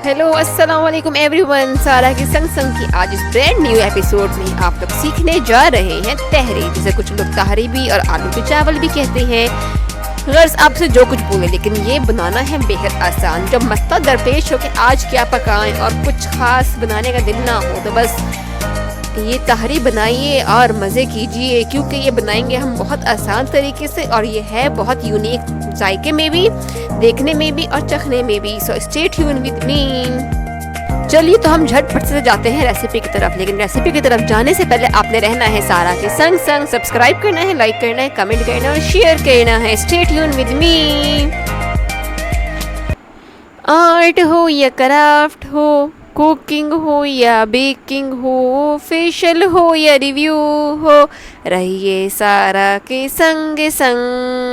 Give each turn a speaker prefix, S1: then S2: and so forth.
S1: हेलो अस्सलाम वालेकुम एवरीवन। सारा की संग संग की आज इस ब्रांड न्यू एपिसोड में आप लोग सीखने जा रहे हैं तहरी, जिसे कुछ लोग तहरी भी और आलू के चावल भी कहते हैं। गर्ल्स आपसे जो कुछ बोले, लेकिन ये बनाना है बेहद आसान। जब मसला दरपेश हो कि आज क्या पकाएं और कुछ खास बनाने का दिन ना हो, तो बस ये तहरी बनाइए और मज़े कीजिए, क्योंकि ये बनाएंगे हम बहुत आसान तरीके से और ये है बहुत यूनिक जायके में भी, देखने में भी और चखने में भी। So stay tune with me. चलिए तो हम झटपट से जाते हैं रेसिपी की तरफ, लेकिन रेसिपी की तरफ जाने से पहले आपने रहना है सारा के संग संग। सब्सक्राइब करना है, लाइक करना है, कमेंट करना है और शेयर करना है। Stay tune with me. Art हो या क्राफ्ट हो, कुकिंग हो या बेकिंग हो, फेशियल हो या रिव्यू हो, रहिए सारा के संग संग।